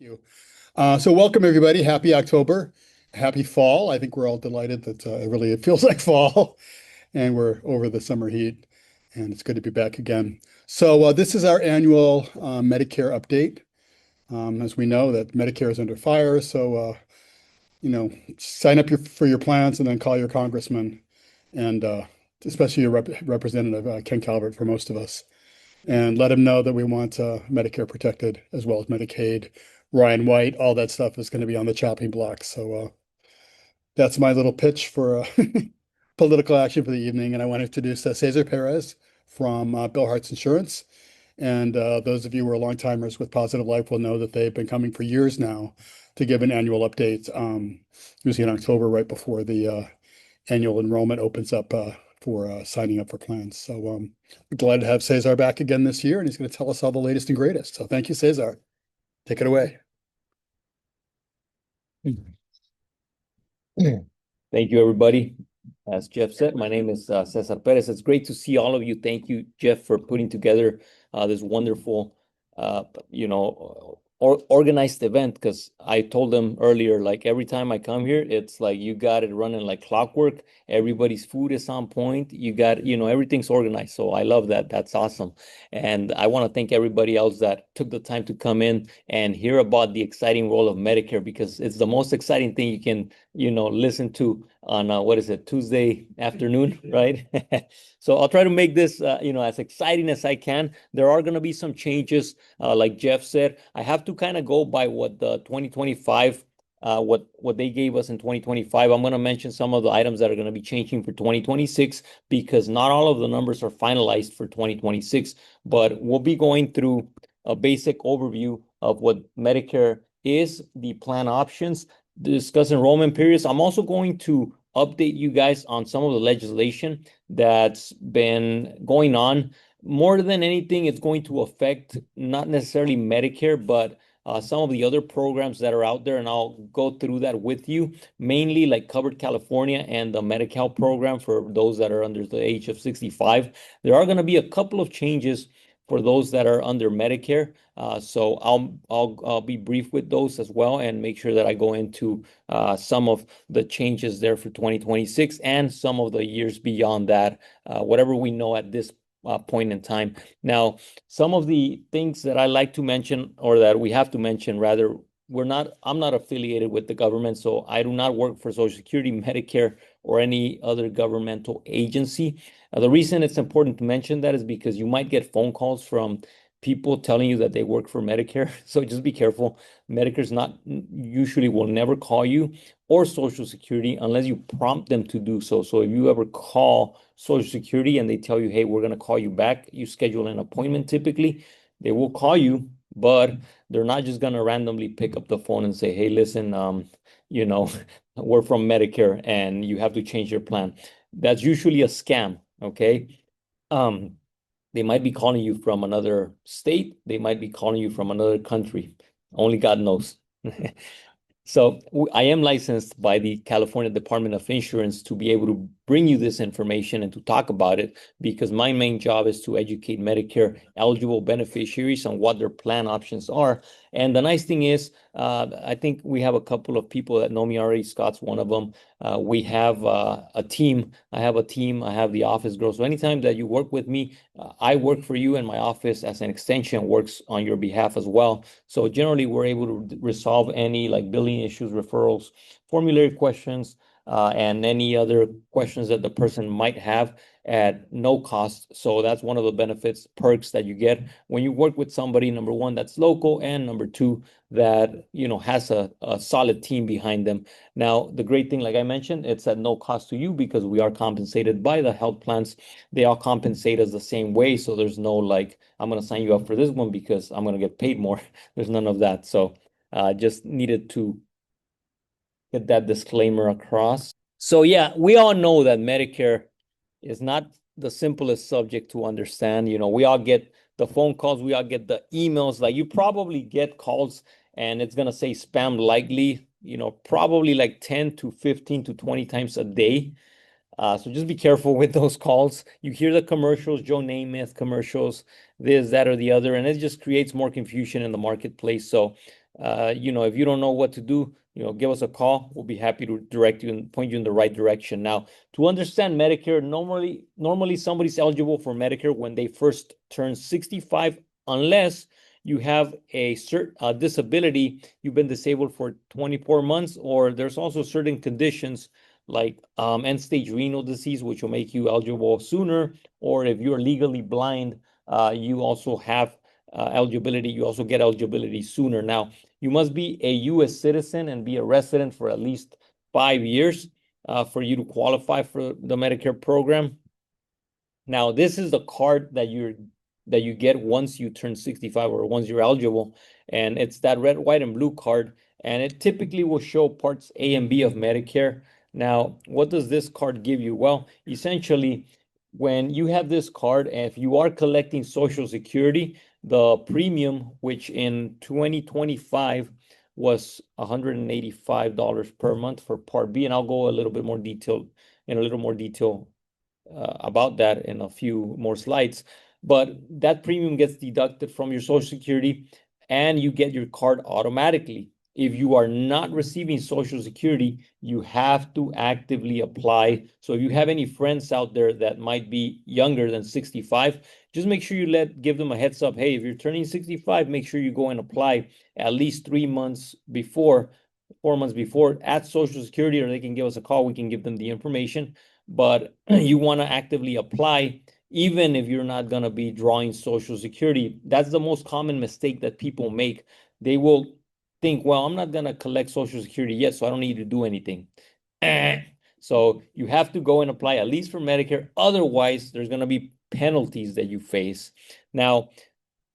you. So welcome everybody. Happy October. Happy fall. I think we're all delighted that it feels like fall and we're over the summer heat and it's good to be back again. So this is our annual Medicare update. As we know that Medicare is under fire, so sign up for your plans and then call your congressman and especially your representative Ken Calvert for most of us, and let him know that we want Medicare protected as well as Medicaid. Ryan White, all that stuff is going to be on the chopping block. So that's my little pitch for political action for the evening. And I want to introduce Cesar Perez from Bilhartz Insurance. And those of you who are long-timers with Positive Life will know that they've been coming for years now to give an annual update, usually in October, right before the annual enrollment opens up for signing up for plans. So we're glad to have Cesar back again this year, and he's going to tell us all the latest and greatest. So thank you, Cesar. Take it away. Thank you, everybody. As Jeff said, my name is Cesar Perez. It's great to see all of you. Thank you, Jeff, for putting together this wonderful, organized event, because I told them earlier, like every time I come here, it's like you got it running like clockwork. Everybody's food is on point. You got, everything's organized. So I love that. That's awesome. And I want to thank everybody else that took the time to come in and hear about the exciting role of Medicare, because it's the most exciting thing you can, listen to on Tuesday afternoon, right? So I'll try to make this, as exciting as I can. There are going to be some changes, like Jeff said. I have to kind of go by what the 2025, what they gave us in 2025. I'm going to mention some of the items that are going to be changing for 2026, because not all of the numbers are finalized for 2026. But we'll be going through a basic overview of what Medicare is, the plan options, discuss enrollment periods. I'm also going to update you guys on some of the legislation that's been going on. More than anything, it's going to affect not necessarily Medicare, but some of the other programs that are out there, and I'll go through that with you, mainly like Covered California and the Medi-Cal program for those that are under the age of 65. There are going to be a couple of changes for those that are under Medicare. So I'll be brief with those as well, and make sure that I go into some of the changes there for 2026 and some of the years beyond that, whatever we know at this point in time. Now, some of the things that I like to mention, or that we have to mention rather, I'm not affiliated with the government, so I do not work for Social Security, Medicare, or any other governmental agency. The reason it's important to mention that is because you might get phone calls from people telling you that they work for Medicare. So just be careful. Medicare's usually will never call you or Social Security unless you prompt them to do so. So if you ever call Social Security and they tell you, hey, we're going to call you back, you schedule an appointment typically, they will call you, but they're not just going to randomly pick up the phone and say, hey, listen, we're from Medicare and you have to change your plan. That's usually a scam, okay? They might be calling you from another state. They might be calling you from another country. Only God knows. So I am licensed by the California Department of Insurance to be able to bring you this information and to talk about it, because my main job is to educate Medicare eligible beneficiaries on what their plan options are. And the nice thing is, I think we have a couple of people that know me already. Scott's one of them. We have a team. I have a team. I have the office girl. So anytime that you work with me, I work for you, and my office as an extension works on your behalf as well. So generally, we're able to resolve any like billing issues, referrals, formulary questions, and any other questions that the person might have at no cost. So that's one of the benefits, perks that you get when you work with somebody, number one, that's local, and number two, that has a solid team behind them. Now, the great thing, like I mentioned, it's at no cost to you because we are compensated by the health plans. They all compensate us the same way. So there's no like, I'm going to sign you up for this one because I'm going to get paid more. There's none of that. So just needed to get that disclaimer across. So yeah, we all know that Medicare is not the simplest subject to understand. We all get the phone calls, we all get the emails. Like you probably get calls and it's gonna say spam likely, probably like 10 to 15 to 20 times a day. So just be careful with those calls. You hear the commercials, Joe Namath commercials, this, that, or the other, and it just creates more confusion in the marketplace. So if you don't know what to do, give us a call. We'll be happy to direct you and point you in the right direction. Now, to understand Medicare, normally somebody's eligible for Medicare when they first turn 65, unless you have a certain disability, you've been disabled for 24 months, or there's also certain conditions like end-stage renal disease, which will make you eligible sooner, or if you're legally blind, you also have eligibility. You also get eligibility sooner. Now, you must be a U.S. citizen and be a resident for at least 5 years for you to qualify for the Medicare program. Now, this is the card that you get once you turn 65 or once you're eligible, and it's that red, white, and blue card, and it typically will show parts A and B of Medicare. Now, what does this card give you? Well, essentially, when you have this card, and if you are collecting Social Security, the premium, which in 2025 was $185 per month for Part B, and I'll go a little bit more detail about that in a few more slides. But that premium gets deducted from your Social Security and you get your card automatically. If you are not receiving Social Security, you have to actively apply. So if you have any friends out there that might be younger than 65, just make sure you give them a heads up. Hey, if you're turning 65, make sure you go and apply at least 3 months before, 4 months before at Social Security, or they can give us a call. We can give them the information. But you want to actively apply even if you're not going to be drawing Social Security. That's the most common mistake that people make. They will think, well, I'm not going to collect Social Security yet, so I don't need to do anything. So you have to go and apply at least for Medicare. Otherwise, there's going to be penalties that you face. Now,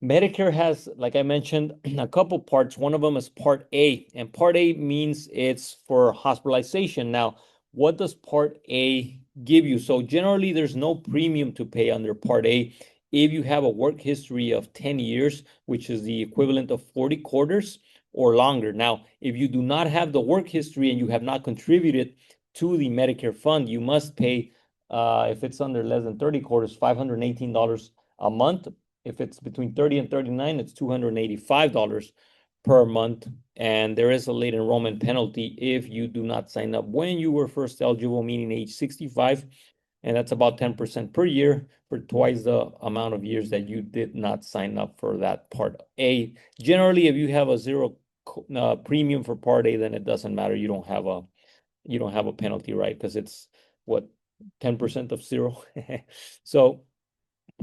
Medicare has, like I mentioned, a couple parts. One of them is Part A, and Part A means it's for hospitalization. Now, what does Part A give you? So generally, there's no premium to pay under Part A if you have a work history of 10 years, which is the equivalent of 40 quarters or longer. Now, if you do not have the work history and you have not contributed to the Medicare fund, you must pay, if it's under less than 30 quarters, $518 a month. If it's between 30 and 39, it's $285 per month. And there is a late enrollment penalty if you do not sign up when you were first eligible, meaning age 65. And that's about 10% per year for twice the amount of years that you did not sign up for that Part A. Generally, if you have a zero premium for Part A, then it doesn't matter. You don't have a penalty, right? Because it's what, 10% of zero. So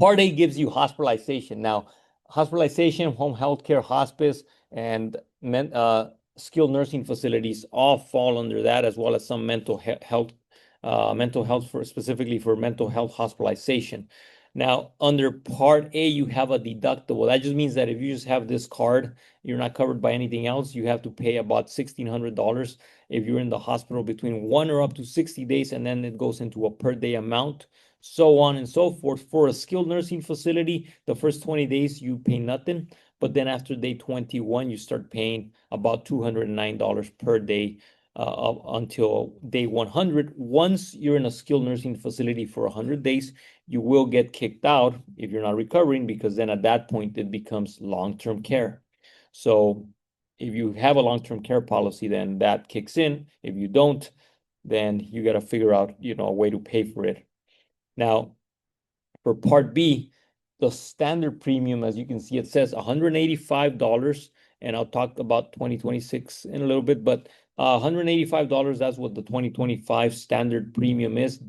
Part A gives you hospitalization. Now, hospitalization, home health care, hospice, and skilled nursing facilities all fall under that, as well as some mental health specifically for mental health hospitalization. Now, under Part A, you have a deductible. That just means that if you just have this card, you're not covered by anything else. You have to pay about $1,600 if you're in the hospital between 1 or up to 60 days, and then it goes into a per day amount, so on and so forth. For a skilled nursing facility, the first 20 days you pay nothing, but then after day 21, you start paying about $209 per day until day 100. Once you're in a skilled nursing facility for 100 days, you will get kicked out if you're not recovering, because then at that point it becomes long-term care. So if you have a long-term care policy, then that kicks in. If you don't, then you got to figure out, a way to pay for it. Now, for Part B, the standard premium, as you can see, it says $185, and I'll talk about 2026 in a little bit, but $185, that's what the 2025 standard premium is.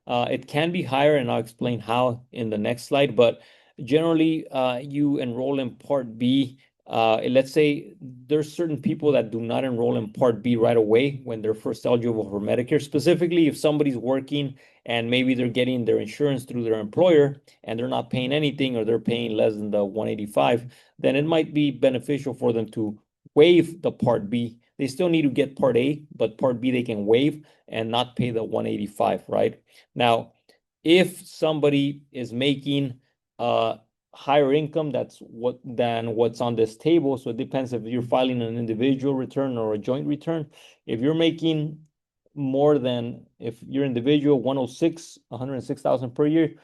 It can be higher, and I'll explain how in the next slide, but generally, you enroll in Part B. Let's say there's certain people that do not enroll in Part B right away when they're first eligible for Medicare. Specifically, if somebody's working and maybe they're getting their insurance through their employer and they're not paying anything, or they're paying less than the 185, then it might be beneficial for them to waive the Part B. They still need to get Part A, but Part B they can waive and not pay the 185, right? Now, if somebody is making higher income than what's on this table, so it depends if you're filing an individual return or a joint return. If you're making more than, if you're individual, 106,000 per year,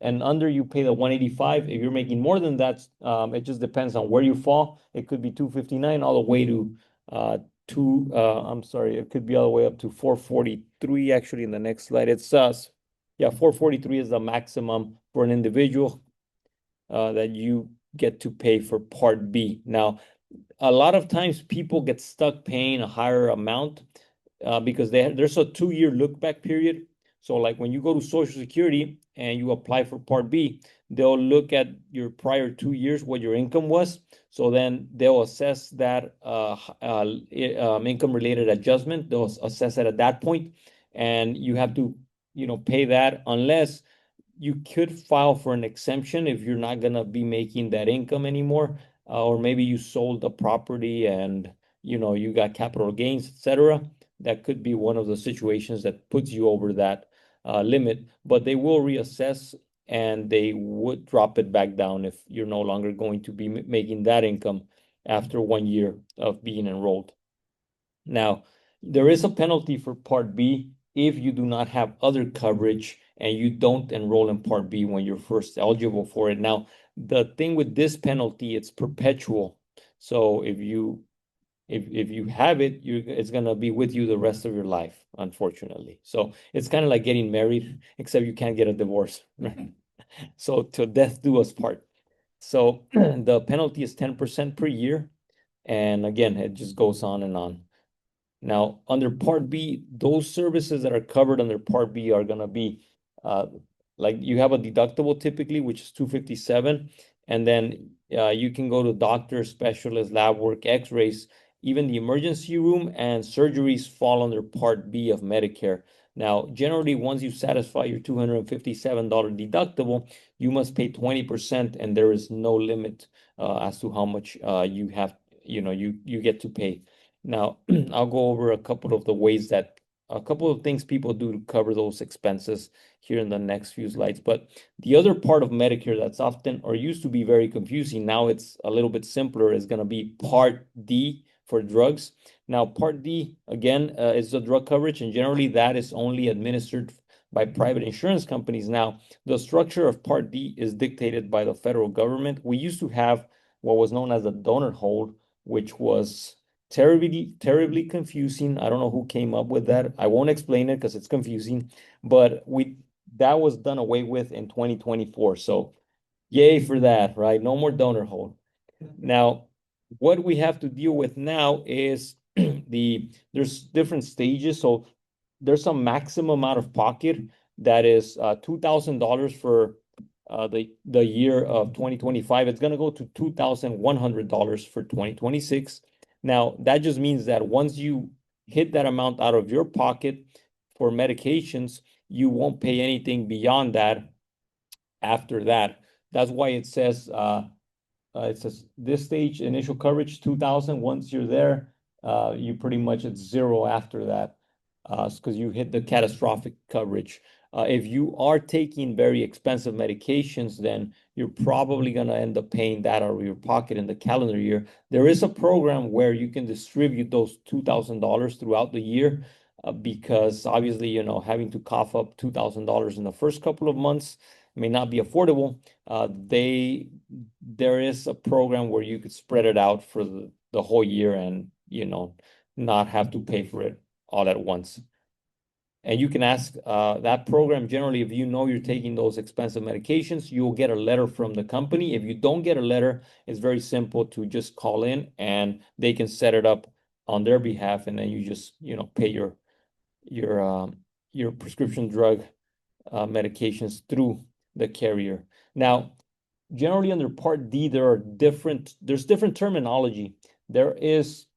and under you pay the 185. If you're making more than that, it just depends on where you fall. It could be 259 all the way to I'm sorry, it could be all the way up to 443 actually in the next slide. It's yeah, 443 is the maximum for an individual that you get to pay for Part B. Now, a lot of times people get stuck paying a higher amount because there's a 2-year look back period. So like when you go to Social Security and you apply for Part B, they'll look at your prior 2 years, what your income was. So then they'll assess that income related adjustment. They'll assess it at that point, and you have to, pay that unless you could file for an exemption if you're not gonna be making that income anymore, or maybe you sold the property and you got capital gains, etc. That could be one of the situations that puts you over that limit, but they will reassess and they would drop it back down if you're no longer going to be making that income after 1 year of being enrolled. Now, there is a penalty for Part B if you do not have other coverage and you don't enroll in Part B when you're first eligible for it. Now, the thing with this penalty, it's perpetual. So if you have it, it's gonna be with you the rest of your life, unfortunately. So it's kind of like getting married, except you can't get a divorce, right? So till death do us part. So the penalty is 10% per year. And again, it just goes on and on. Now, under Part B, those services that are covered under Part B are going to be uh, like you have a deductible typically, which is 257, and then you can go to doctor, specialist, lab work, x-rays, even the emergency room and surgeries fall under Part B of Medicare. Now, generally, once you satisfy your $257 deductible, you must pay 20%, and there is no limit as to how much you have, you get to pay. Now, I'll go over a couple of the ways that a couple of things people do to cover those expenses here in the next few slides. But the other part of Medicare that's often or used to be very confusing, now it's a little bit simpler, is going to be Part D for drugs. Now, Part D, again, is the drug coverage, and generally that is only administered by private insurance companies. Now, the structure of Part D is dictated by the federal government. We used to have what was known as a donut hole, which was terribly confusing. I don't know who came up with that. I won't explain it because it's confusing, but that was done away with in 2024. So yay for that, right? No more donor hole. Now, what we have to deal with now is there's different stages. So there's a maximum out of pocket that is $2,000 for the year of 2025. It's going to go to $2,100 for 2026. Now, that just means that once you hit that amount out of your pocket for medications, you won't pay anything beyond that after that. That's why it says this stage initial coverage 2,000. Once you're there, you pretty much it's zero after that because you hit the catastrophic coverage. If you are taking very expensive medications, then you're probably going to end up paying that out of your pocket in the calendar year. There is a program where you can distribute those $2,000 throughout the year because obviously, having to cough up $2,000 in the first couple of months may not be affordable. There is a program where you could spread it out for the whole year and, not have to pay for it all at once. And you can ask that program generally, if you're taking those expensive medications, you'll get a letter from the company. If you don't get a letter, it's very simple to just call in and they can set it up on their behalf. And then you just, pay your prescription drug medications through the carrier. Now, generally under Part D, there's different terminology. There is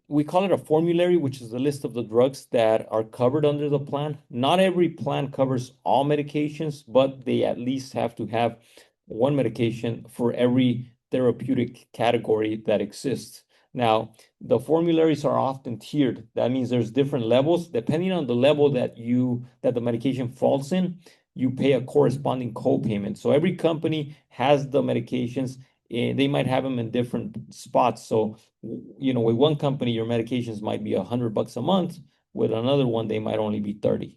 we call it a formulary, which is the list of the drugs that are covered under the plan. Not every plan covers all medications, but they at least have to have one medication for every therapeutic category that exists. Now, the formularies are often tiered. That means there's different levels. Depending on the level that the medication falls in, you pay a corresponding co-payment. So every company has the medications. They might have them in different spots. So, with one company, your medications might be $100 a month. With another one, they might only be 30.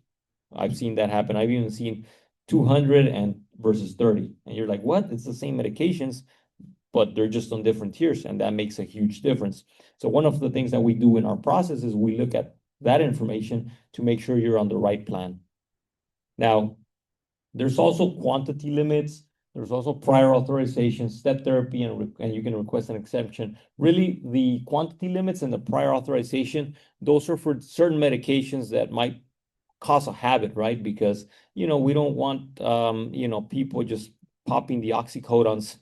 I've seen that happen. I've even seen 200 and versus 30. And you're like, what? It's the same medications, but they're just on different tiers, and that makes a huge difference. So one of the things that we do in our process is we look at that information to make sure you're on the right plan. Now, there's also quantity limits. There's also prior authorization, step therapy, and you can request an exemption. Really, the quantity limits and the prior authorization, those are for certain medications that might cause a habit, right? Because, we don't want, people just popping the oxycodons,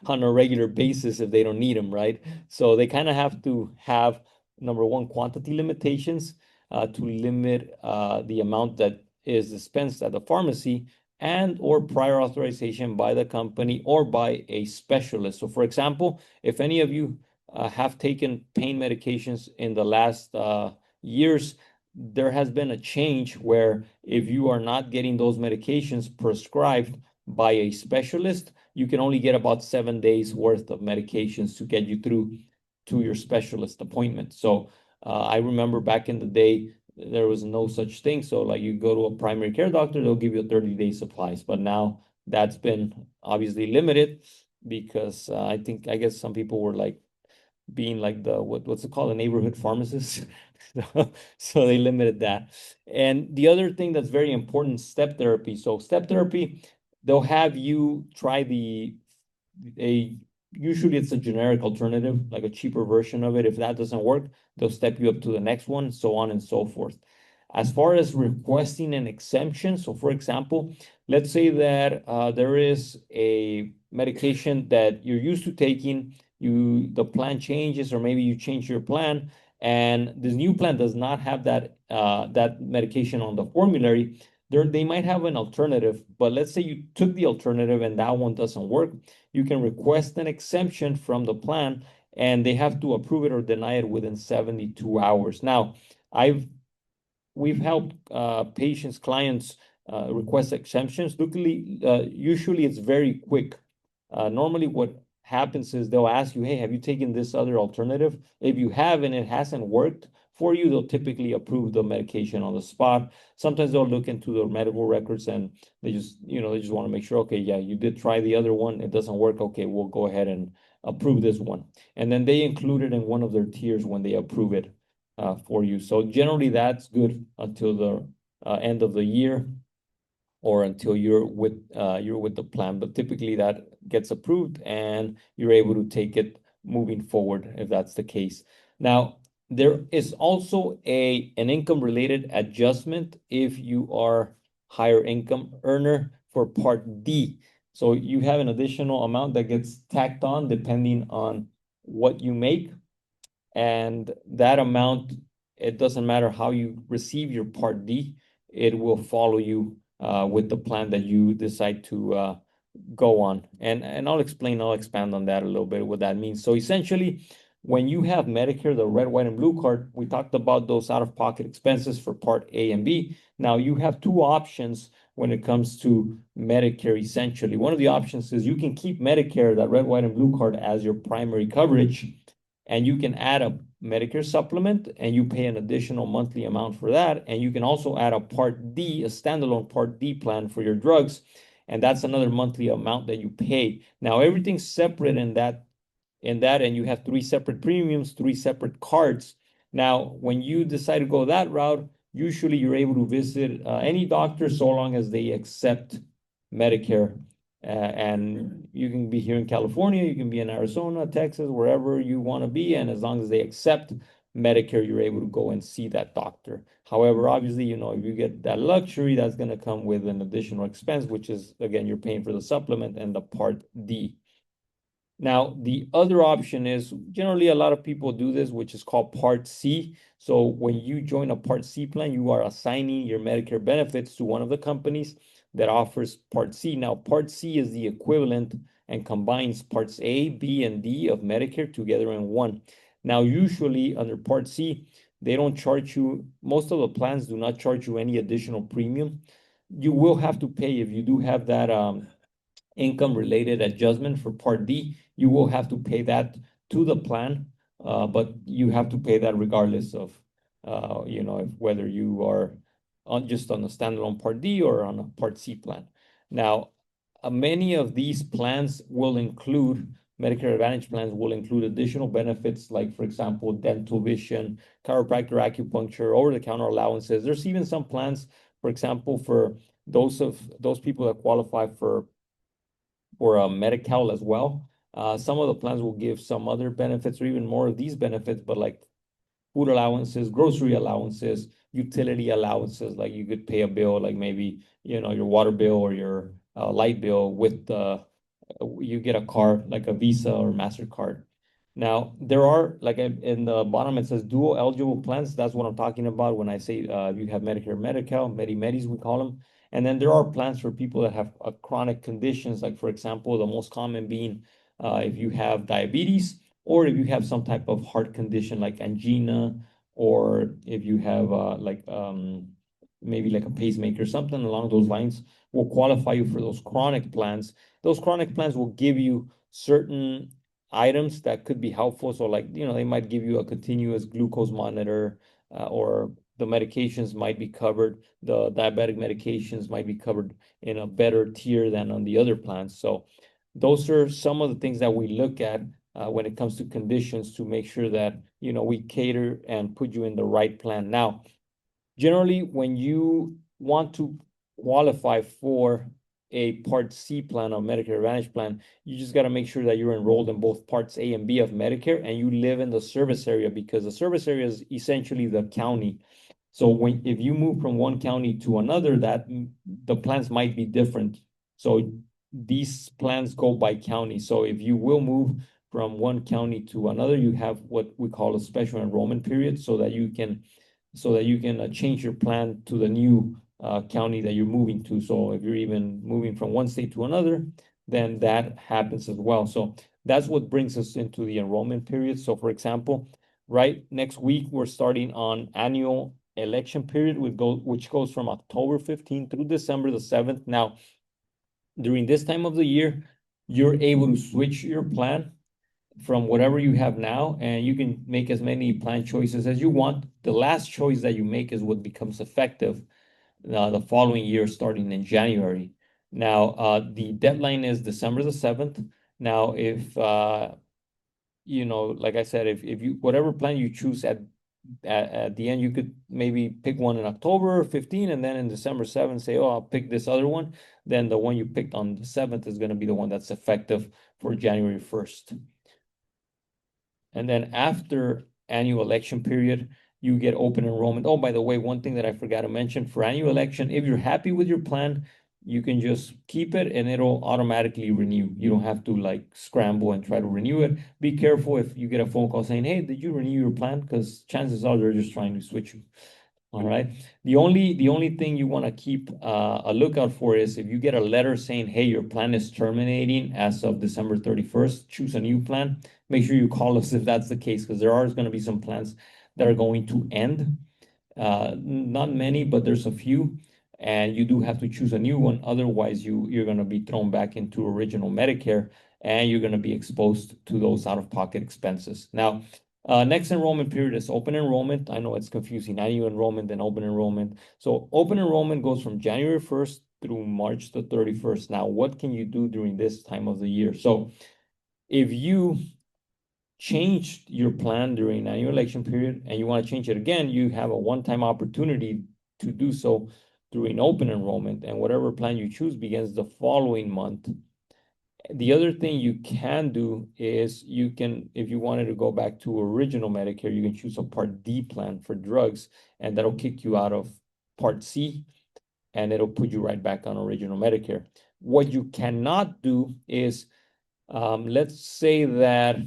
on a regular basis if they don't need them, right? So they kind of have to have, number one, quantity limitations to limit the amount that is dispensed at the pharmacy, and or prior authorization by the company or by a specialist. So for example, if any of you have taken pain medications in the last years, there has been a change where if you are not getting those medications prescribed by a specialist, you can only get about 7 days worth of medications to get you through to your specialist appointment. So I remember back in the day, there was no such thing. So like you go to a primary care doctor, they'll give you a 30-day supplies. But now that's been obviously limited because I guess some people were like being like what's it called, a neighborhood pharmacist. So they limited that. And the other thing that's very important, step therapy. So step therapy, they'll have you try usually it's a generic alternative, like a cheaper version of it. If that doesn't work, they'll step you up to the next one, so on and so forth. As far as requesting an exemption, so for example, let's say that there is a medication that you're used to taking, the plan changes, or maybe you change your plan, and this new plan does not have that medication on the formulary. They might have an alternative, but let's say you took the alternative and that one doesn't work. You can request an exemption from the plan, and they have to approve it or deny it within 72 hours. Now, we've helped patients, clients request exemptions. Usually it's very quick. Normally what happens is they'll ask you, hey, have you taken this other alternative? If you have and it hasn't worked for you, they'll typically approve the medication on the spot. Sometimes they'll look into the medical records and they just want to make sure, okay, yeah, you did try the other one, it doesn't work. Okay, we'll go ahead and approve this one. And then they include it in one of their tiers when they approve it for you. So generally that's good until the end of the year or until you're with the plan. But typically that gets approved and you're able to take it moving forward if that's the case. Now, there is also an income related adjustment if you are higher income earner for Part D. So you have an additional amount that gets tacked on depending on what you make. And that amount, it doesn't matter how you receive your Part D, it will follow you with the plan that you decide to go on. And I'll expand on that a little bit, what that means. So essentially, when you have Medicare, the red, white, and blue card, we talked about those out-of-pocket expenses for Part A and B. Now you have two options when it comes to Medicare, essentially. One of the options is you can keep Medicare, that red, white, and blue card, as your primary coverage, and you can add a Medicare supplement and you pay an additional monthly amount for that. And you can also add a Part D, a standalone Part D plan for your drugs. And that's another monthly amount that you pay. Now, everything's separate in that, and you have three separate premiums, three separate cards. Now, when you decide to go that route, usually you're able to visit any doctor so long as they accept Medicare. And you can be here in California, you can be in Arizona, Texas, wherever you want to be. And as long as they accept Medicare, you're able to go and see that doctor. However, obviously, if you get that luxury, that's going to come with an additional expense, which is, again, you're paying for the supplement and the Part D. Now, the other option is generally a lot of people do this, which is called Part C. So when you join a Part C plan, you are assigning your Medicare benefits to one of the companies that offers Part C. Now, Part C is the equivalent and combines Parts A, B, and D of Medicare together in one. Now, usually under Part C, they don't charge you, most of the plans do not charge you any additional premium. You will have to pay if you do have that income related adjustment for Part D. You will have to pay that to the plan, but you have to pay that regardless of whether you are just on a standalone Part D or on a Part C plan. Now, many of these plans will include Medicare Advantage plans will include additional benefits like, for example, dental, vision, chiropractor, acupuncture, over-the-counter allowances. There's even some plans, for example, for those people that qualify for Medi-Cal as well. Some of the plans will give some other benefits or even more of these benefits, but like food allowances, grocery allowances, utility allowances, like you could pay a bill, like maybe, your water bill or your light bill with you get a card like a Visa or MasterCard. Now, there are, like in the bottom, it says dual eligible plans. That's what I'm talking about when I say you have Medicare, Medi-Cal, Medi-Medis, we call them. And then there are plans for people that have chronic conditions, like, for example, the most common being if you have diabetes or if you have some type of heart condition like angina, or if you have maybe like a pacemaker, something along those lines will qualify you for those chronic plans. Those chronic plans will give you certain items that could be helpful. So like, they might give you a continuous glucose monitor, or the medications might be covered. The diabetic medications might be covered in a better tier than on the other plans. So those are some of the things that we look at when it comes to conditions to make sure that, we cater and put you in the right plan. Now, generally, when you want to qualify for a Part C plan or Medicare Advantage plan, you just got to make sure that you're enrolled in both Parts A and B of Medicare and you live in the service area, because the service area is essentially the county. So if you move from one county to another, the plans might be different. So these plans go by county. So if you will move from one county to another, you have what we call a special enrollment period, so that you can change your plan to the new county that you're moving to. So if you're even moving from one state to another, then that happens as well. So that's what brings us into the enrollment period. So for example, right next week, we're starting on annual election period, which goes from October 15th through December the 7th. Now, during this time of the year, you're able to switch your plan from whatever you have now, and you can make as many plan choices as you want. The last choice that you make is what becomes effective the following year, starting in January. Now, the deadline is December the 7th. Now, if like I said, if you whatever plan you choose at the end, you could maybe pick one in October 15, and then in December 7th say, oh, I'll pick this other one. Then the one you picked on the 7th is going to be the one that's effective for January 1st. And then after annual election period, you get open enrollment. Oh, by the way, one thing that I forgot to mention, for annual election, if you're happy with your plan, you can just keep it and it'll automatically renew. You don't have to like scramble and try to renew it. Be careful if you get a phone call saying, hey, did you renew your plan? Because chances are they're just trying to switch you. All right. The only thing you want to keep a lookout for is if you get a letter saying, hey, your plan is terminating as of December 31st, choose a new plan. Make sure you call us if that's the case, because there are going to be some plans that are going to end. Not many, but there's a few. And you do have to choose a new one. Otherwise, you're going to be thrown back into original Medicare and you're going to be exposed to those out-of-pocket expenses. Now, next enrollment period is open enrollment. I know it's confusing, annual enrollment and open enrollment. So open enrollment goes from January 1st through March the 31st. Now, what can you do during this time of the year? So if you changed your plan during annual election period and you want to change it again, you have a one-time opportunity to do so during open enrollment, and whatever plan you choose begins the following month. The other thing you can do is you can, if you wanted to go back to original Medicare, you can choose a Part D plan for drugs, and that'll kick you out of Part C, and it'll put you right back on original Medicare. What you cannot do is, let's say that,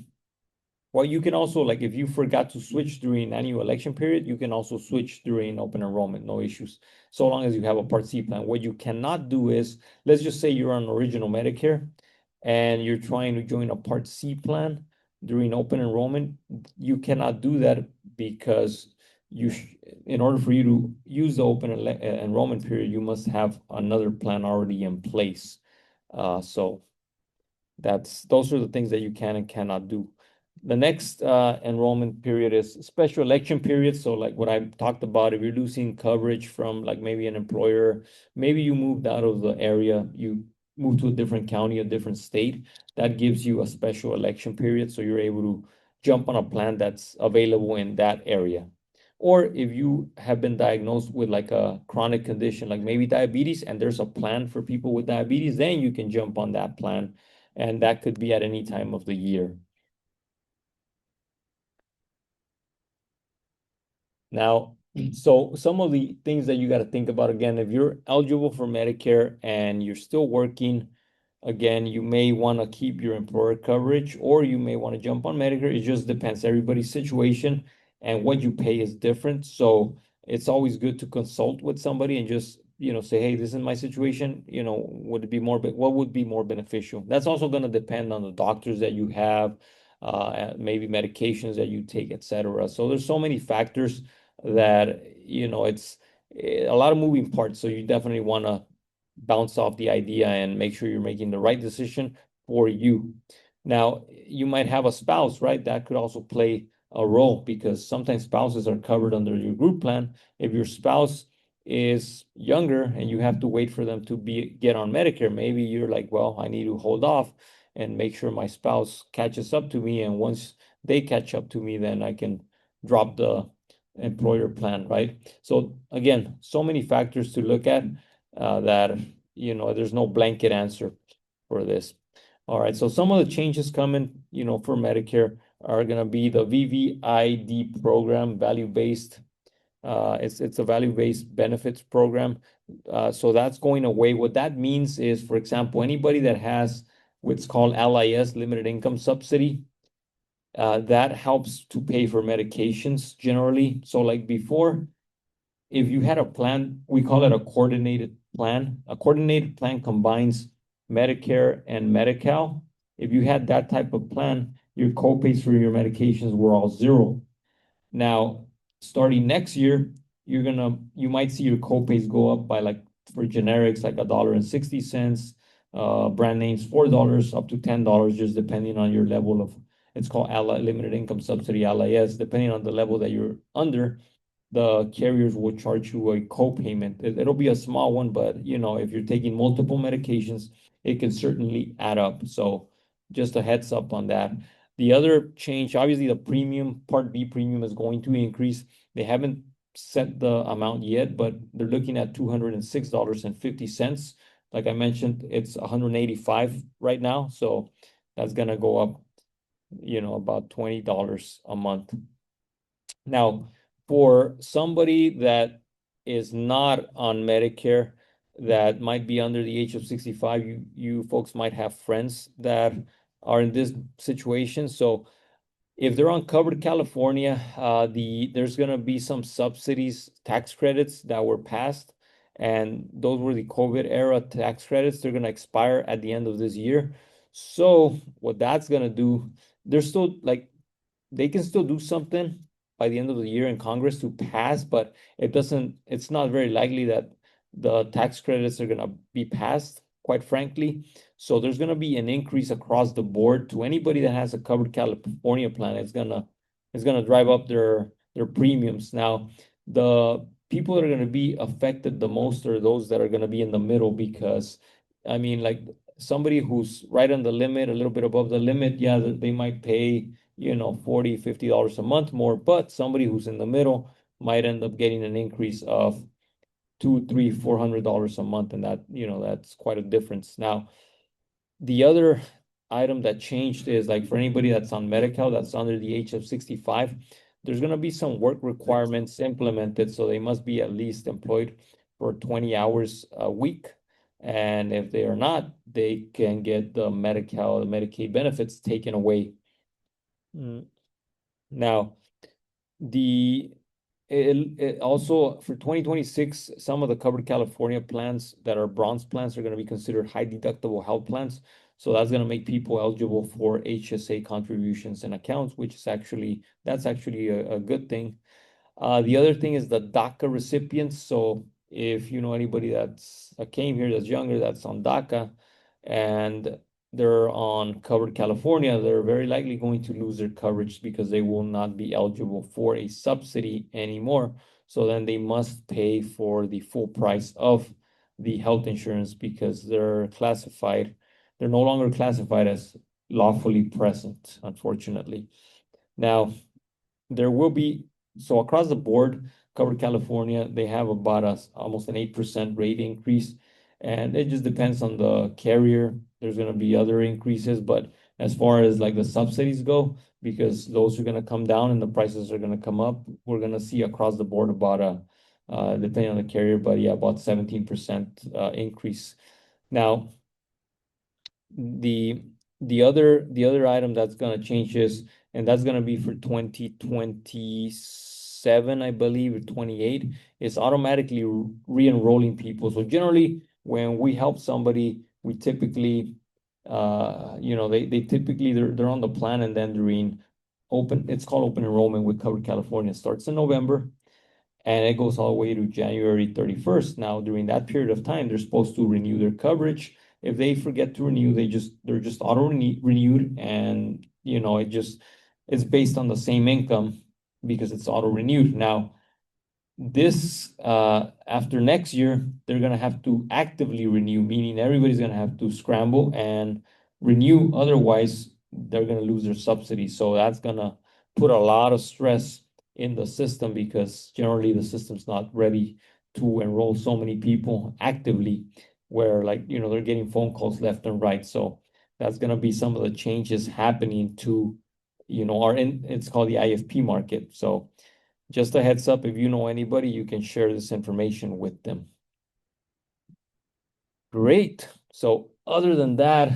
well, you can also, like, if you forgot to switch during annual election period, you can also switch during open enrollment, no issues, so long as you have a Part C plan. What you cannot do is, let's just say you're on original Medicare and you're trying to join a Part C plan during open enrollment. You cannot do that because in order for you to use the open enrollment period, you must have another plan already in place. So those are the things that you can and cannot do. The next enrollment period is special election period. So like what I talked about, if you're losing coverage from like maybe an employer, maybe you moved out of the area, you moved to a different county, a different state, that gives you a special election period. So you're able to jump on a plan that's available in that area. Or if you have been diagnosed with like a chronic condition, like maybe diabetes, and there's a plan for people with diabetes, then you can jump on that plan. And that could be at any time of the year. Now, so some of the things that you got to think about again, if you're eligible for Medicare and you're still working, again, you may want to keep your employer coverage or you may want to jump on Medicare. It just depends. Everybody's situation and what you pay is different. So it's always good to consult with somebody and just, say, hey, this is my situation. Would it be what would be more beneficial? That's also going to depend on the doctors that you have, maybe medications that you take, etc. So there's so many factors that it's a lot of moving parts. So you definitely want to bounce off the idea and make sure you're making the right decision for you. Now, you might have a spouse, right? That could also play a role because sometimes spouses are covered under your group plan. If your spouse is younger and you have to wait for them to get on Medicare, maybe you're like, well, I need to hold off and make sure my spouse catches up to me. And once they catch up to me, then I can drop the employer plan, right? So again, so many factors to look at that, there's no blanket answer for this. All right, so some of the changes coming, for Medicare are going to be the VVID program, value-based. It's a value-based benefits program. So that's going away. What that means is, for example, anybody that has what's called LIS, limited income subsidy, that helps to pay for medications generally. So like before, if you had a plan, we call it a coordinated plan. A coordinated plan combines Medicare and Medi-Cal. If you had that type of plan, your copays for your medications were all zero. Now, starting next year, you might see your copays go up by like for generics like $1.60, brand names $4 up to $10, just depending on your level of, it's called limited income subsidy, LIS. Depending on the level that you're under, the carriers will charge you a co-payment. It'll be a small one, but if you're taking multiple medications, it can certainly add up. So just a heads up on that. The other change, obviously the premium, Part B premium is going to increase. They haven't set the amount yet, but they're looking at $206.50. Like I mentioned, it's 185 right now. So that's gonna go up, about $20 a month. Now, for somebody that is not on Medicare, that might be under the age of 65, you folks might have friends that are in this situation. So if they're on Covered California, there's gonna be some subsidies, tax credits that were passed, and those were the COVID era tax credits. They're gonna expire at the end of this year. So what that's gonna do, they're still like they can still do something by the end of the year in Congress to pass, but it's not very likely that the tax credits are going to be passed, quite frankly. So there's going to be an increase across the board to anybody that has a Covered California plan. It's going to drive up their premiums. Now, the people that are going to be affected the most are those that are going to be in the middle because, I mean, like somebody who's right on the limit, a little bit above the limit, yeah, they might pay $40, $50 a month more, but somebody who's in the middle might end up getting an increase of $200, $300, $400 a month. And that's quite a difference. Now, the other item that changed is like for anybody that's on Medi-Cal, that's under the age of 65, there's going to be some work requirements implemented. So they must be at least employed for 20 hours a week. And if they are not, they can get the Medi-Cal, the Medicaid benefits taken away. Now, the also for 2026, some of the Covered California plans that are bronze plans are going to be considered high deductible health plans. So that's going to make people eligible for HSA contributions and accounts, which is that's actually a good thing. The other thing is the DACA recipients. So if you know anybody that's came here that's younger, that's on DACA, and they're on Covered California, they're very likely going to lose their coverage because they will not be eligible for a subsidy anymore. So then they must pay for the full price of the health insurance because they're no longer classified as lawfully present, unfortunately. Now, there will be, so across the board, Covered California, they have about almost an 8% rate increase. And it just depends on the carrier. There's going to be other increases, but as far as like the subsidies go, because those are going to come down and the prices are going to come up, we're going to see across the board about depending on the carrier, but yeah, about 17% increase. Now, the the other item that's gonna change is, and that's gonna be for 2027, I believe, or 28, is automatically re-enrolling people. So generally, when we help somebody, we typically, they typically they're on the plan, and then during it's called open enrollment with Covered California. It starts in November and it goes all the way to January 31st. Now, during that period of time, they're supposed to renew their coverage. If they forget to renew, they're just auto renewed, and it's based on the same income because it's auto renewed. Now, this after next year, they're gonna have to actively renew, meaning everybody's gonna have to scramble and renew. Otherwise, they're gonna lose their subsidy. So that's gonna put a lot of stress in the system because generally the system's not ready to enroll so many people actively, where they're getting phone calls left and right. So that's gonna be some of the changes happening to, it's called the IFP market. So just a heads up, if you know anybody, you can share this information with them. Great. So other than that,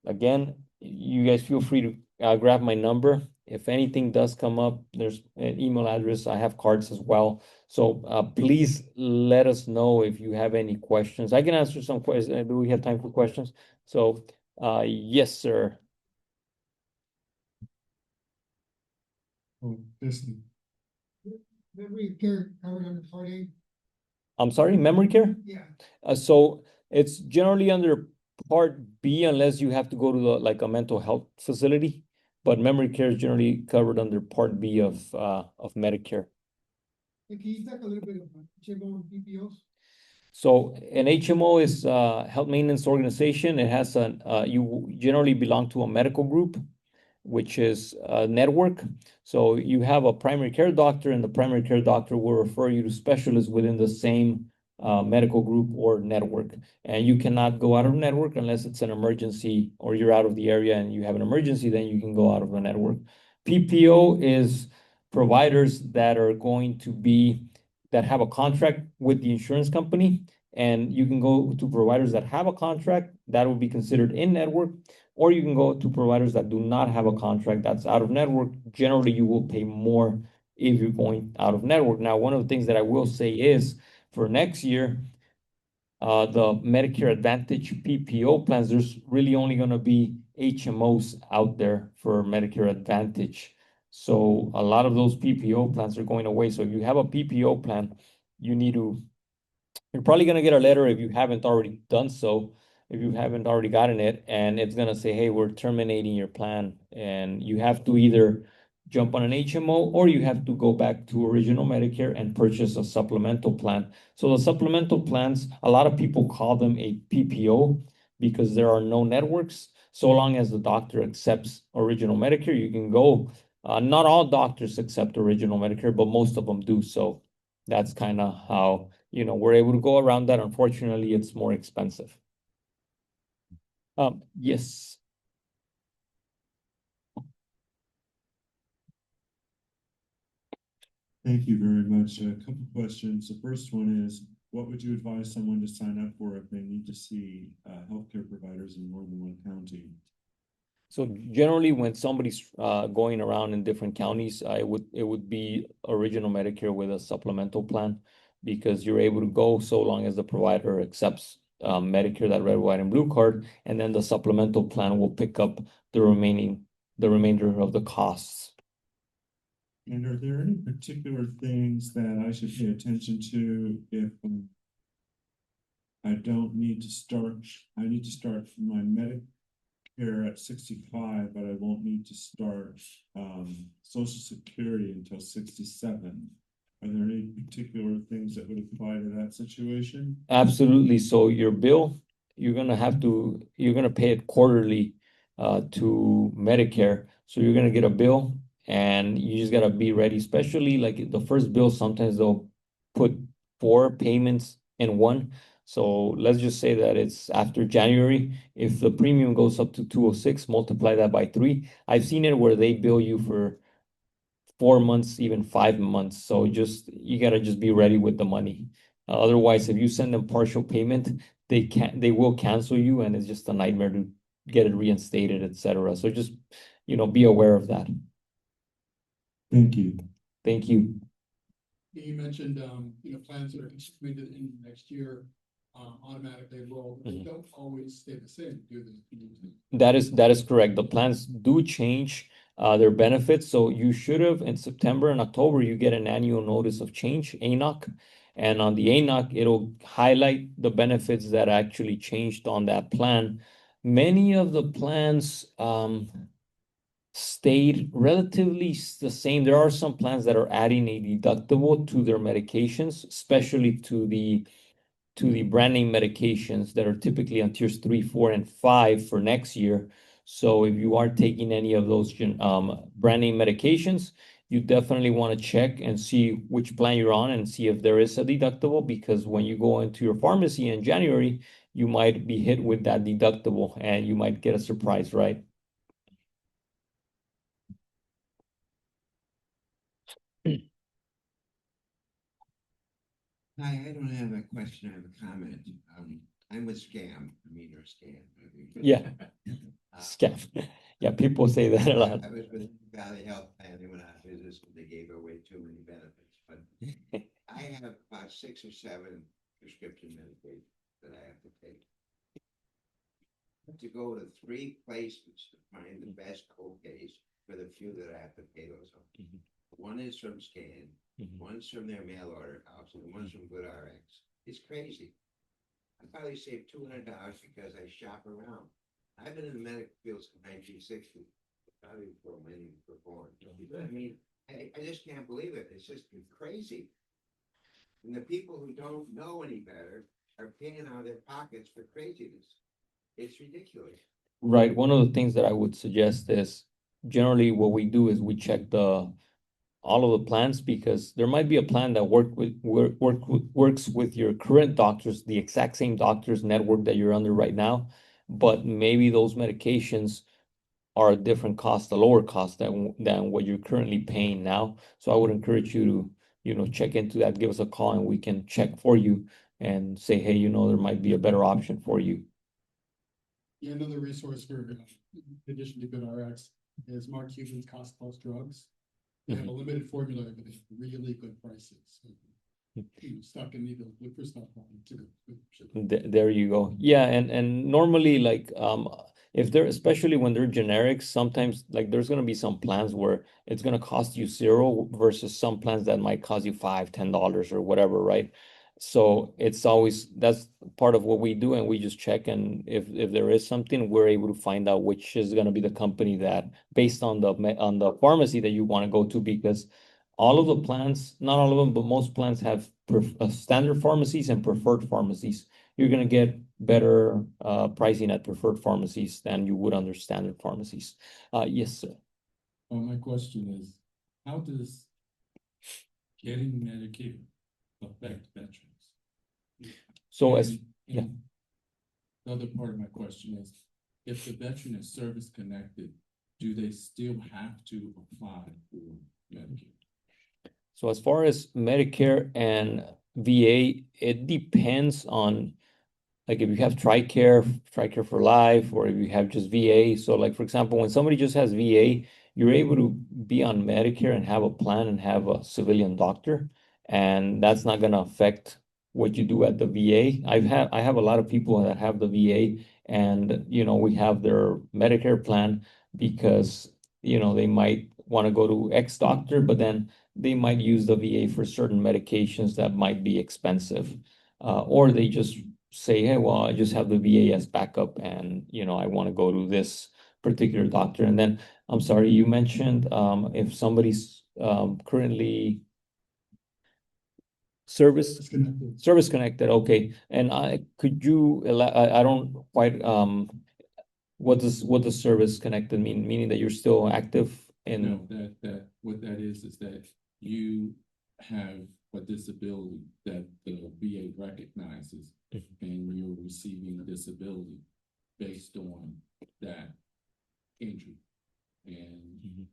again, you guys feel free to grab my number. If anything does come up, there's an email address. I have cards as well. So please let us know if you have any questions. I can answer some questions. Do we have time for questions? So yes, sir. Oh, Disney. Memory care covered under Part A? I'm sorry, memory care? Yeah. So it's generally under Part B unless you have to go to a mental health facility. But memory care is generally covered under Part B of Medicare. Can you talk a little bit about HMO and PPOs? So an HMO is a health maintenance organization. It has you generally belong to a medical group, which is a network. So you have a primary care doctor, and the primary care doctor will refer you to specialists within the same medical group or network. And you cannot go out of network unless it's an emergency or you're out of the area and you have an emergency, then you can go out of the network. PPO is providers that are going to be that have a contract with the insurance company, and you can go to providers that have a contract that will be considered in network, or you can go to providers that do not have a contract that's out of network. Generally, you will pay more if you're going out of network. Now, one of the things that I will say is for next year, the Medicare Advantage PPO plans, there's really only going to be HMOs out there for Medicare Advantage. So a lot of those PPO plans are going away. So if you have a PPO plan, you're probably going to get a letter if you haven't already done so, if you haven't already gotten it, and it's going to say, hey, we're terminating your plan. And you have to either jump on an HMO or you have to go back to original Medicare and purchase a supplemental plan. So the supplemental plans, a lot of people call them a PPO because there are no networks. So long as the doctor accepts original Medicare, you can go. Not all doctors accept original Medicare, but most of them do. So that's kind of how, we're able to go around that. Unfortunately, it's more expensive. Yes. Thank you very much. A couple questions. The first one is, what would you advise someone to sign up for if they need to see healthcare providers in more than one county? So generally, when somebody's going around in different counties, it would be original Medicare with a supplemental plan, because you're able to go so long as the provider accepts Medicare, that red, white, and blue card, and then the supplemental plan will pick up the remainder of the costs. And are there any particular things that I should pay attention to if I need to start my care at 65, but I won't need to start Social Security until 67. Are there any particular things that would apply to that situation? Absolutely. So your bill, you're gonna pay it quarterly to Medicare. So you're gonna get a bill and you just gotta be ready, especially like the first bill, sometimes they'll put 4 payments in one. So let's just say that it's after January. If the premium goes up to 206, multiply that by 3. I've seen it where they bill you for 4 months, even 5 months. So you gotta just be ready with the money. Otherwise, if you send them partial payment, they will cancel you, and it's just a nightmare to get it reinstated, etc. So just be aware of that. Thank you. Thank you. You mentioned, plans that are completed in next year, automatically enroll, but they Mhm. don't always stay the same, do they? That is correct. The plans do change their benefits. So you should have in September and October, you get an annual notice of change, ANOC. And on the ANOC, it'll highlight the benefits that actually changed on that plan. Many of the plans stayed relatively the same. There are some plans that are adding a deductible to their medications, especially to the brand name medications that are typically on tiers 3, 4, and 5 for next year. So if you are taking any of those brand name medications, you definitely want to check and see which plan you're on and see if there is a deductible, because when you go into your pharmacy in January, you might be hit with that deductible and you might get a surprise, right? Hi, I don't have a question, I have a comment. I'm with Scam, or Scam. Yeah. Scam. Yeah, people say that a lot. I was with Valley Health Plan, they went out of business and they gave away too many benefits, but I have about 6 or 7 prescription medications that I have to take. I have to go to 3 places to find the best co-pays for the few that I have to pay those on. Mhm. One is from Scan, Mhm. one's from their mail order house, and one's from GoodRx. It's crazy. I probably saved $200 because I shop around. I've been in the medical field since 1960, probably before many were born. I mean, I just can't believe it. It's just crazy. And the people who don't know any better are paying out of their pockets for craziness. It's ridiculous. Right. One of the things that I would suggest is generally what we do is we check all of the plans, because there might be a plan that works with your current doctors, the exact same doctors network that you're under right now, but maybe those medications are a different cost, a lower cost than what you're currently paying now. So I would encourage you to, check into that, give us a call and we can check for you and say, hey, there might be a better option for you. Yeah, another resource for, in addition to GoodRx, is Mark Cuban's Cost Plus Drugs. They have a limited formula, but they have really good prices. So, stock and need to look for stuff on to There you go. Yeah, and normally like if they're, especially when they're generics, sometimes like there's gonna be some plans where it's gonna cost you 0 versus some plans that might cost you $5, $10 or whatever, right? So it's always, that's part of what we do, and we just check, and if there is something, we're able to find out which is gonna be the company that, based on the pharmacy that you want to go to, because all of the plans, not all of them, but most plans have standard pharmacies and preferred pharmacies. You're gonna get better pricing at preferred pharmacies than you would under standard pharmacies. Yes, sir. My question is, how does getting Medicare affect veterans? So And the other part of my question is, if the veteran is service connected, do they still have to apply for Medicare? So as far as Medicare and VA, it depends on, like, if you have TRICARE for life, or if you have just VA. So like, for example, when somebody just has VA, you're able to be on Medicare and have a plan and have a civilian doctor, and that's not gonna affect what you do at the VA. I have a lot of people that have the VA, and we have their Medicare plan because they might want to go to X doctor, but then they might use the VA for certain medications that might be expensive, or they just say, hey, well, I just have the VA as backup and, I want to go to this particular doctor. And then, I'm sorry, you mentioned if somebody's currently service Disconnected. service connected, okay. And I don't quite what does service connected mean? Meaning that you're still active in No, what that is that you have a disability that the VA recognizes, and you're receiving disability based on that injury. And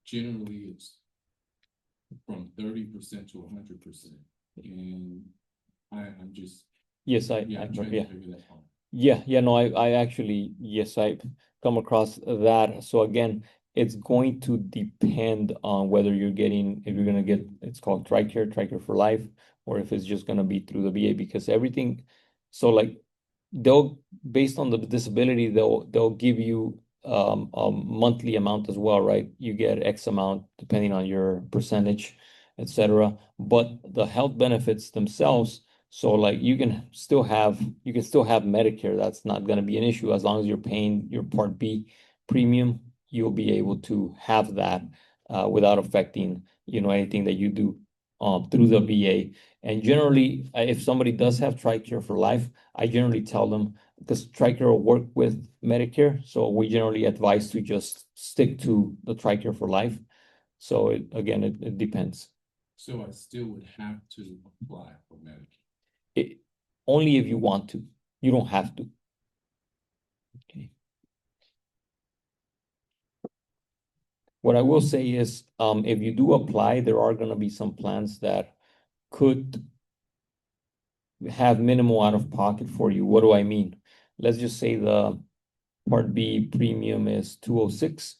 generally it's from 30% to 100%. And I'm just, yes, I'm trying yeah. to figure that out. Yeah, no, I actually, yes, I come across that. So again, it's going to depend on whether if you're gonna get, it's called TRICARE for life, or if it's just gonna be through the VA, because everything, so like based on the disability, they'll give you a monthly amount as well, right? You get X amount depending on your percentage, etc. But the health benefits themselves, so like you can still have Medicare. That's not going to be an issue as long as you're paying your Part B premium. You'll be able to have that without affecting, anything that you do through the VA. And generally, if somebody does have TRICARE for life, I generally tell them, because TRICARE will work with Medicare, so we generally advise to just stick to the TRICARE for life. So it depends. So I still would have to apply for Medicare. It, only if you want to. You don't have to. Okay. What I will say is, if you do apply, there are going to be some plans that could have minimal out of pocket for you. What do I mean? Let's just say the Part B premium is 206.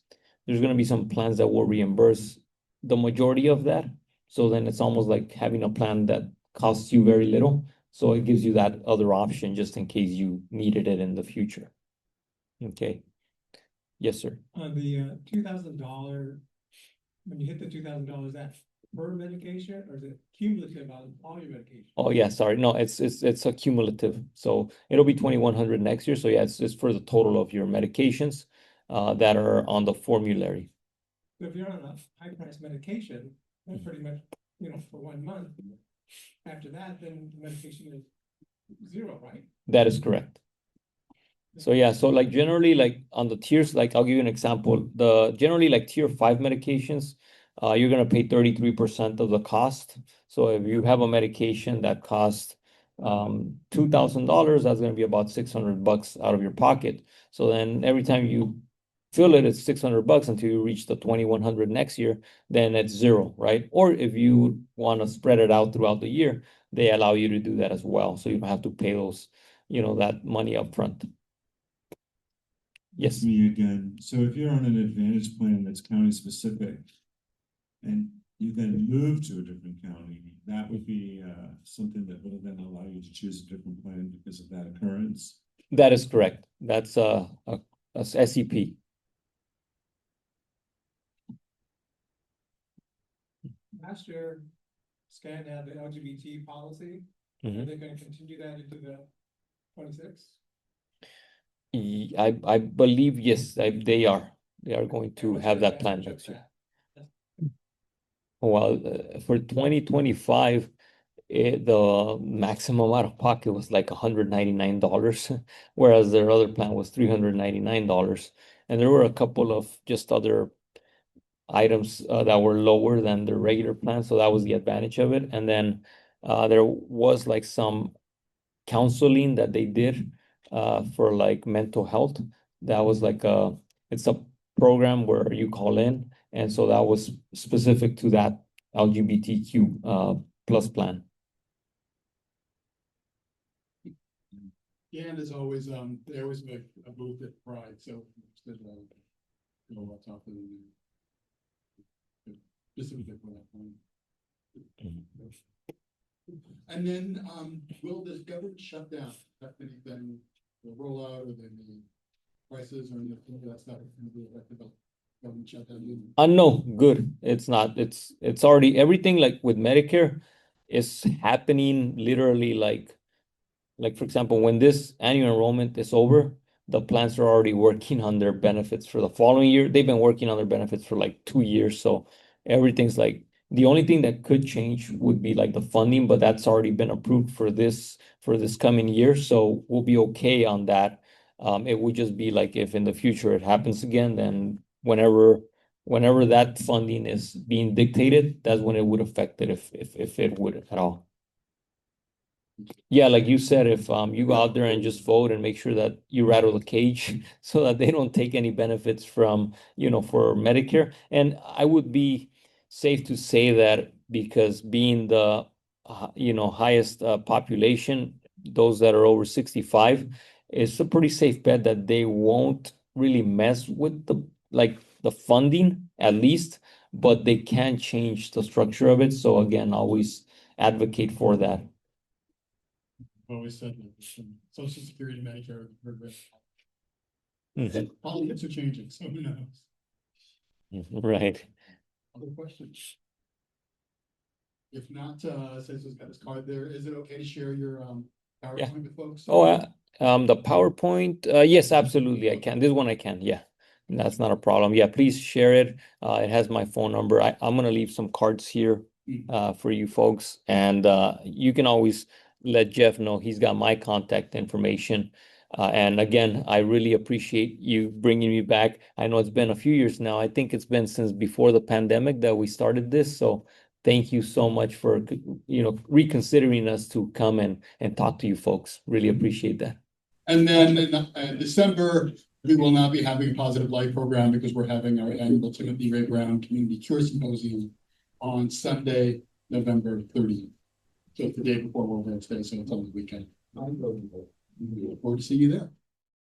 There's going to be some plans that will reimburse the majority of that. So then it's almost like having a plan that costs you very little. So it gives you that other option just in case you needed it in the future. Okay. Yes, sir. The $2,000, when you hit the $2,000, that per medication, or is it cumulative on all your medication? Oh yeah, sorry. No, it's a cumulative. So it'll be 2,100 next year. So yeah, it's for the total of your medications that are on the formulary. So if you're on a high price medication, that's pretty much, for 1 month. After that, then the medication is zero, right? That is correct. So yeah, so like generally like on the tiers, like I'll give you an example. Generally like tier 5 medications, you're gonna pay 33% of the cost. So if you have a medication that costs $2,000, that's gonna be about $600 out of your pocket. So then every time you fill it, it's $600 until you reach the 2,100 next year, then it's zero, right? Or if you want to spread it out throughout the year, they allow you to do that as well. So you don't have to pay those, that money up front. Yes. Me again. So if you're on an advantage plan that's county specific and you then move to a different county, that would be something that would then allow you to choose a different plan because of that occurrence. That is correct. That's a SEP. Last year, SCAN had the LGBT policy. Mhm. Are they going to continue that into the 26? I believe, yes, they are. They are going to have that plan next year. Well, for 2025, the maximum out of pocket was like $199, whereas their other plan was $399. And there were a couple of just other items that were lower than the regular plan, so that was the advantage of it. And then there was like some counseling that they did for like mental health. That was like it's a program where you call in, and so that was specific to that LGBTQ plus plan. And as always, they always make a booth at Pride, so instead of what's happening. Specifically for that point. And then, will this government shutdown affect anything, the rollout or the prices or anything that's not going to be affected by government shutdown? No, good. It's not. It's already everything like with Medicare. is happening literally like for example, when this annual enrollment is over, the plans are already working on their benefits for the following year. They've been working on their benefits for like 2 years. So everything's like the only thing that could change would be like the funding, but that's already been approved for this coming year. So we'll be okay on that. It would just be like if in the future it happens again, then whenever that funding is being dictated, that's when it would affect it if it would at all. Yeah, like you said, if you go out there and just vote and make sure that you rattle the cage so that they don't take any benefits from, for Medicare. And I would be safe to say that because being the highest population, those that are over 65, it's a pretty safe bet that they won't really mess with the funding at least, but they can change the structure of it. So again, always advocate for that. Always said that Social Security, Medicare, progress. Mhm. Politics are changing, so who knows? Right. Other questions? If not, Cesar's got his card there. Is it okay to share your PowerPoint with folks? Oh, the PowerPoint, yes, absolutely, I can. This one I can, yeah. That's not a problem. Yeah, please share it. It has my phone number. I'm gonna leave some cards here for you folks, and you can always let Jeff know he's got my contact information. And again, I really appreciate you bringing me back. I know it's been a few years now. I think it's been since before the pandemic that we started this. So thank you so much for reconsidering us to come and talk to you folks. Really appreciate that. And then in December, we will not be having a Positive Life program because we're having our annual Timothy Ray Brown Community Cure Symposium on Sunday, November 30th. So it's the day before World Health Day, so it's on the weekend. Look forward to seeing you there.